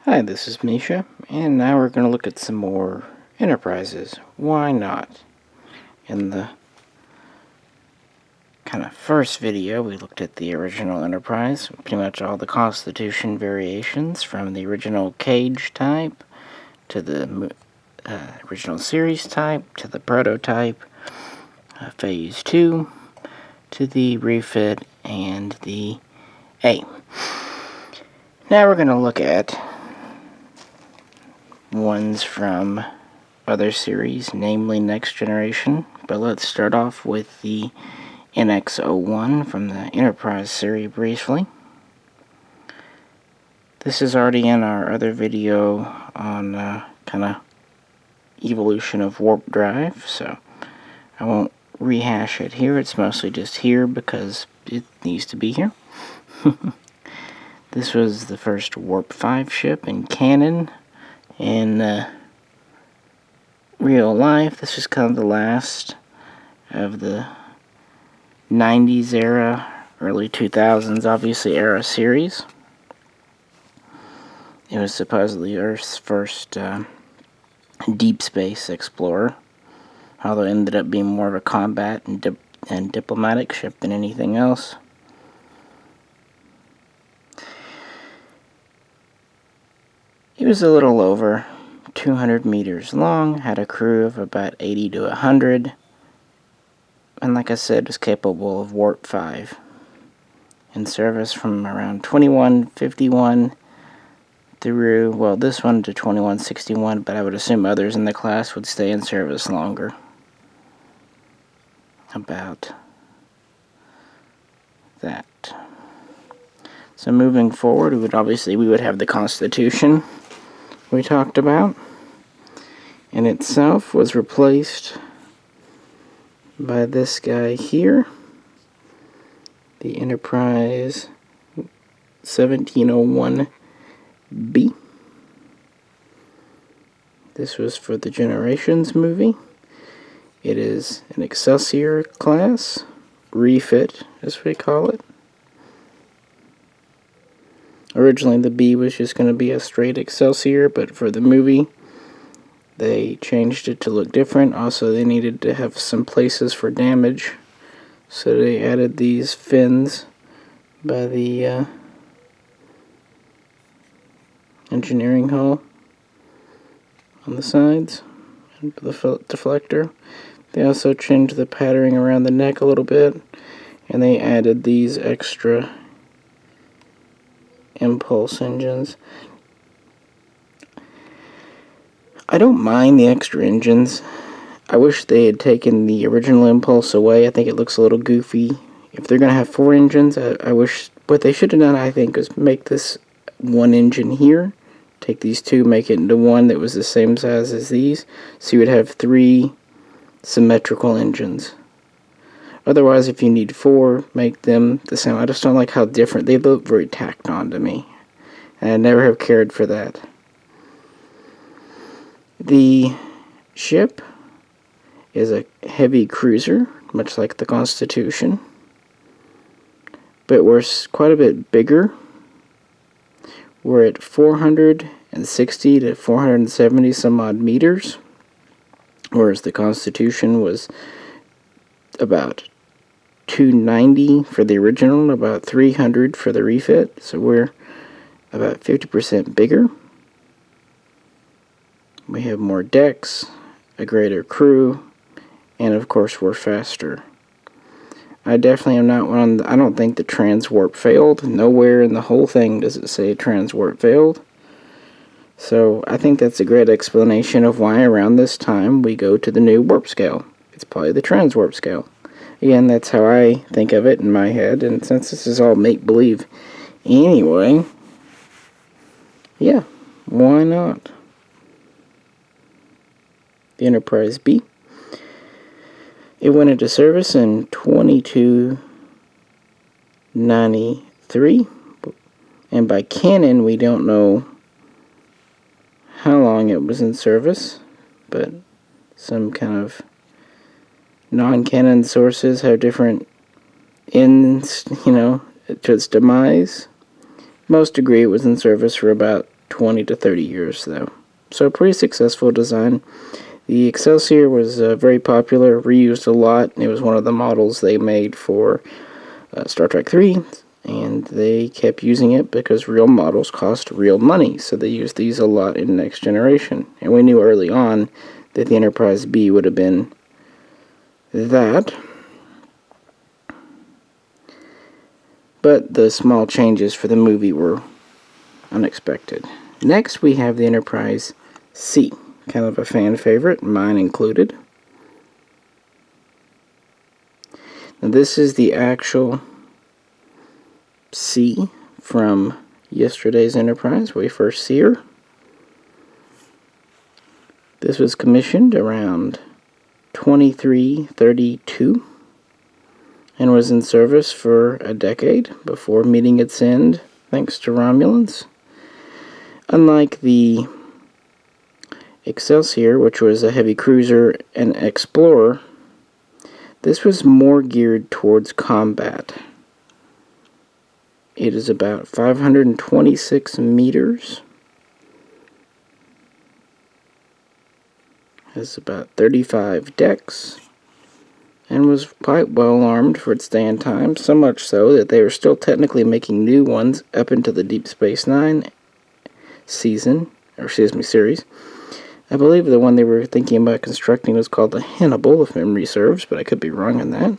Hi, this is Misha, and now we're going to look at some more Enterprises. Why not? In the kind of first video, we looked at the original Enterprise, pretty much all the Constitution variations, from the original Cage type, to the original Series type, to the Prototype, Phase 2, to the Refit, and the A. Now we're going to look at ones from other series, namely Next Generation, but let's start off with the NX-01 from the Enterprise series briefly. This is already in our other video on kind of evolution of warp drive, so I won't rehash it here. It's mostly just here because it needs to be here. This was the first Warp 5 ship in canon. In real life, this is kind of the last of the 90s era, early 2000s, obviously, era series. It was supposedly Earth's first deep space explorer, although it ended up being more of a combat and diplomatic ship than anything else. It was a little over 200 meters long, had a crew of about 80 to 100, and like I said, was capable of Warp 5. In service from around 2151 through, well, this one to 2161, but I would assume others in the class would stay in service longer. About that. So moving forward, we would have the Constitution we talked about, and itself was replaced by this guy here, the Enterprise 1701B. This was for the Generations movie. It is an Excelsior class, refit as we call it. Originally the B was just going to be a straight Excelsior, but for the movie they changed it to look different. Also, they needed to have some places for damage, so they added these fins by the engineering hull on the sides and the deflector. They also changed the patterning around the neck a little bit, and they added these extra impulse engines. I don't mind the extra engines. I wish they had taken the original impulse away. I think it looks a little goofy. If they're going to have 4 engines, I wish what they should have done, I think, was make this one engine here, take these 2, make it into one that was the same size as these, so you would have 3 symmetrical engines. Otherwise, if you need 4, make them the same. I just don't like how different they look. Very tacked on to me, and I never have cared for that. The ship is a heavy cruiser, much like the Constitution, but we're quite a bit bigger. We're at 460 to 470 some odd meters, whereas the Constitution was about 290 for the original, about 300 for the refit, so we're about 50% bigger. We have more decks, a greater crew, and of course we're faster. I definitely am not one. I don't think the transwarp failed. Nowhere in the whole thing does it say transwarp failed. So I think that's a great explanation of why around this time we go to the new warp scale. It's probably the transwarp scale. Again, that's how I think of it in my head, and since this is all make-believe anyway, yeah, why not? The Enterprise B. It went into service in 2293, and by canon we don't know how long it was in service, but some kind of non-canon sources have different ends, to its demise. Most agree it was in service for about 20 to 30 years, though. So a pretty successful design. The Excelsior was very popular, reused a lot. It was one of the models they made for Star Trek 3, and they kept using it because real models cost real money, so they used these a lot in Next Generation. And we knew early on that the Enterprise B would have been that. But the small changes for the movie were unexpected. Next, we have the Enterprise C. Kind of a fan favorite, mine included. Now, this is the actual C from yesterday's Enterprise, we first see her. This was commissioned around 2332 and was in service for a decade before meeting its end thanks to Romulans. Unlike the Excelsior, which was a heavy cruiser and explorer, this was more geared towards combat. It is about 526 meters. Has about 35 decks. And was quite well armed for its day and time, so much so that they were still technically making new ones up into the Deep Space Nine series. I believe the one they were thinking about constructing was called the Hannibal, if memory serves, but I could be wrong on that.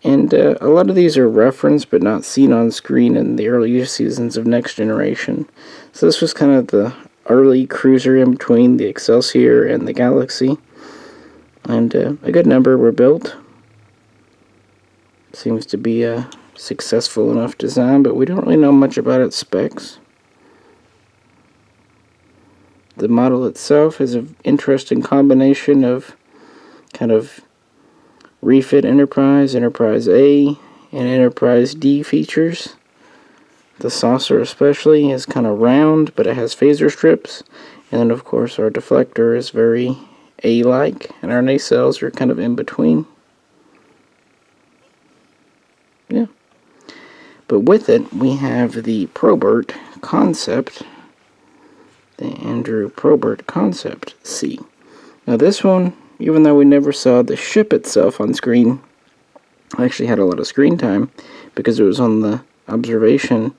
And a lot of these are referenced but not seen on screen in the earlier seasons of Next Generation. So this was kind of the early cruiser in between the Excelsior and the Galaxy. And a good number were built. Seems to be a successful enough design, but we don't really know much about its specs. The model itself is an interesting combination of kind of refit Enterprise, Enterprise A, and Enterprise D features. The saucer especially is kind of round, but it has phaser strips. And then of course our deflector is very A-like, and our nacelles are kind of in between. Yeah. But with it, we have the Probert concept, the Andrew Probert concept C. Now this one, even though we never saw the ship itself on screen, actually had a lot of screen time because it was on the observation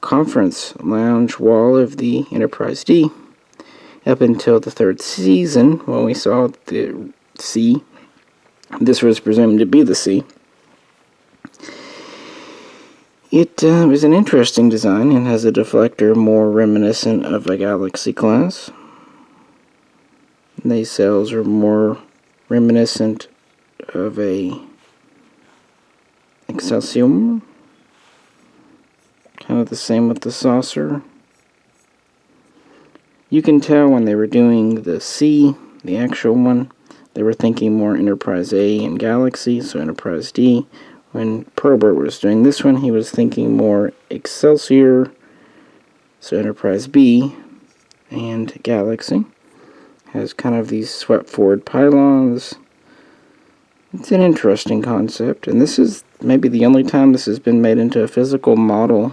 conference lounge wall of the Enterprise D up until the third season when we saw the C. This was presumed to be the C. It was an interesting design and has a deflector more reminiscent of a Galaxy class. Nacelles are more reminiscent of a Excelsior. Kind of the same with the saucer. You can tell when they were doing the C, the actual one, they were thinking more Enterprise A and Galaxy, so Enterprise D. When Probert was doing this one, he was thinking more Excelsior, so Enterprise B and Galaxy. Has kind of these swept forward pylons. It's an interesting concept, and this is maybe the only time this has been made into a physical model,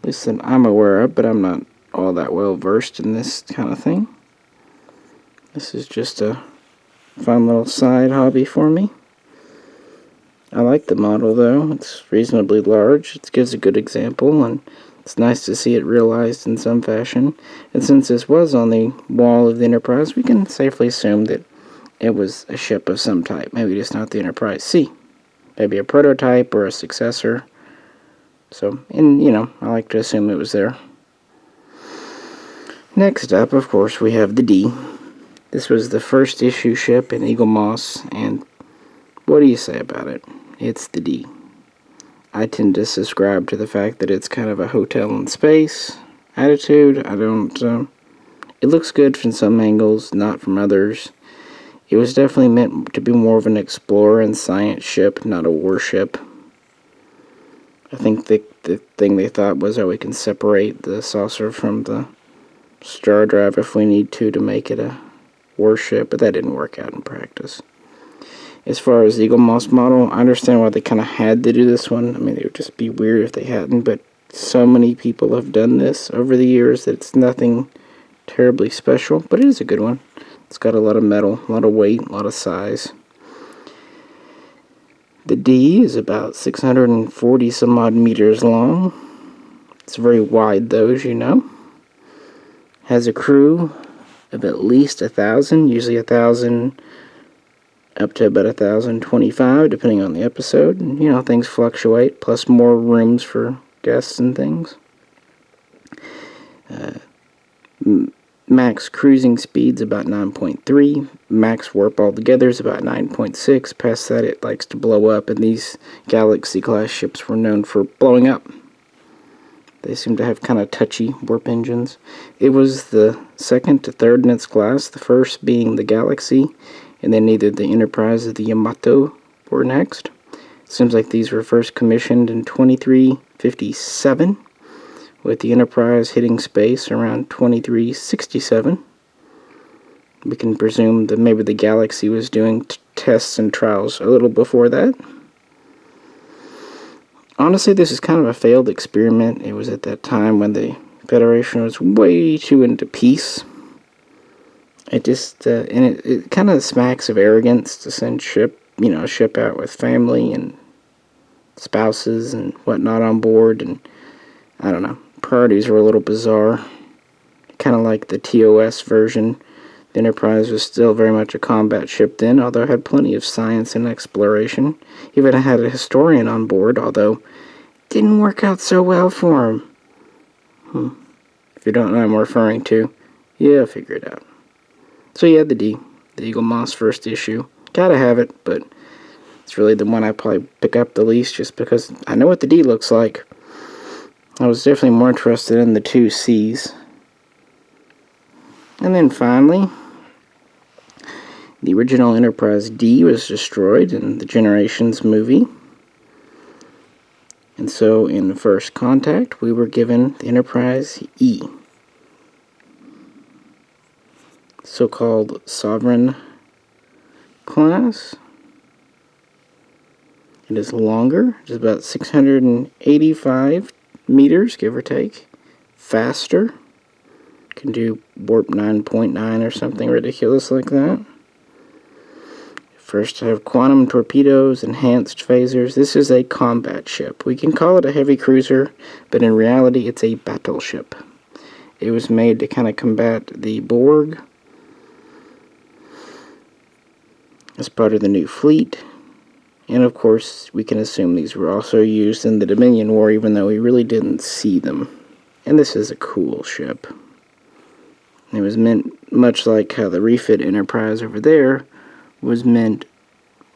at least that I'm aware of, but I'm not all that well versed in this kind of thing. This is just a fun little side hobby for me. I like the model though. It's reasonably large. It gives a good example, and it's nice to see it realized in some fashion. And since this was on the wall of the Enterprise, we can safely assume that it was a ship of some type. Maybe just not the Enterprise C. Maybe a prototype or a successor. So, and I like to assume it was there. Next up, of course, we have the D. This was the first issue ship in Eagle Moss, and what do you say about it? It's the D. I tend to subscribe to the fact that it's kind of a hotel in space attitude. It looks good from some angles, not from others. It was definitely meant to be more of an explorer and science ship, not a warship. I think the thing they thought was, we can separate the saucer from the star drive if we need to make it a warship, but that didn't work out in practice. As far as the Eagle Moss model, I understand why they kind of had to do this one. I mean, it would just be weird if they hadn't, but So many people have done this over the years that it's nothing terribly special, but it is a good one. It's got a lot of metal, a lot of weight, a lot of size. The D is about 640 some odd meters long. It's very wide though, as you know. Has a crew of at least 1,000, usually 1,000 up to about 1,025, depending on the episode. And, you know, things fluctuate, plus more rooms for guests and things. Max cruising speed's about 9.3. Max warp altogether is about 9.6. Past that, it likes to blow up, and these Galaxy-class ships were known for blowing up. They seem to have kind of touchy warp engines. It was the second to third in its class, the first being the Galaxy, and then either the Enterprise or the Yamato were next. Seems like these were first commissioned in 2357, with the Enterprise hitting space around 2367. We can presume that maybe the Galaxy was doing tests and trials a little before that. Honestly, this is kind of a failed experiment. It was at that time when the Federation was way too into peace. It just, and it kind of smacks of arrogance to send a ship out with family and spouses and whatnot on board, and I don't know, priorities were a little bizarre. Kind of like the TOS version. The Enterprise was still very much a combat ship then, although it had plenty of science and exploration. Even had a historian on board, although it didn't work out so well for him. If you don't know what I'm referring to, yeah, figure it out. So yeah, the D, the Eagle Moss first issue. Gotta have it, but it's really the one I probably pick up the least just because I know what the D looks like. I was definitely more interested in the 2 C's. And then finally, the original Enterprise D was destroyed in the Generations movie. And so in First Contact, we were given the Enterprise E, so-called Sovereign class. It is longer, it's about 685 meters, give or take. Faster. Can do warp 9.9 or something ridiculous like that. First, I have quantum torpedoes, enhanced phasers. This is a combat ship. We can call it a heavy cruiser, but in reality, it's a battleship. It was made to kind of combat the Borg as part of the new fleet. And of course, we can assume these were also used in the Dominion War, even though we really didn't see them. And this is a cool ship. It was meant, much like how the refit Enterprise over there was meant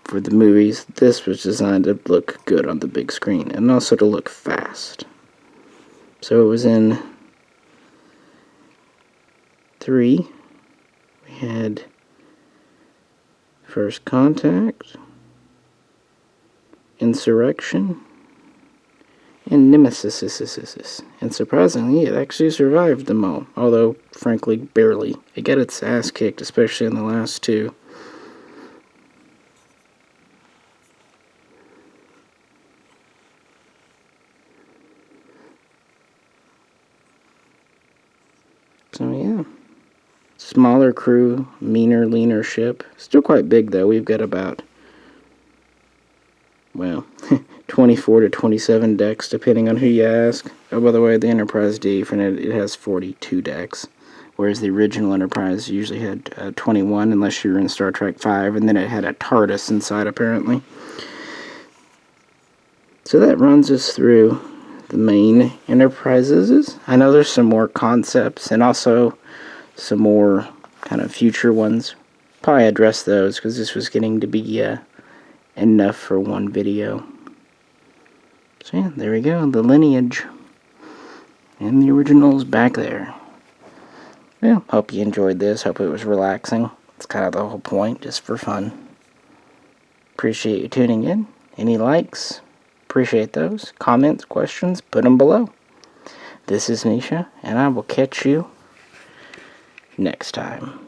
for the movies, this was designed to look good on the big screen, and also to look fast. So it was in 3. We had First Contact, Insurrection, and Nemesis. And surprisingly, it actually survived them all, although, frankly, barely. It got its ass kicked, especially in the last 2. So, yeah. Smaller crew, meaner, leaner ship. Still quite big, though. We've got about, well, 24 to 27 decks, depending on who you ask. Oh, by the way, the Enterprise D, it has 42 decks, whereas the original Enterprise usually had 21, unless you were in Star Trek V, and then it had a TARDIS inside, apparently. So that runs us through the main Enterprises. I know there's some more concepts, and also some more kind of future ones. Probably address those, because this was getting to be enough for one video. So yeah, there we go, the lineage. And the original's back there. Yeah, hope you enjoyed this, hope it was relaxing. It's kind of the whole point, just for fun. Appreciate you tuning in. Any likes? Appreciate those. Comments, questions, put them below. This is Misha, and I will catch you next time.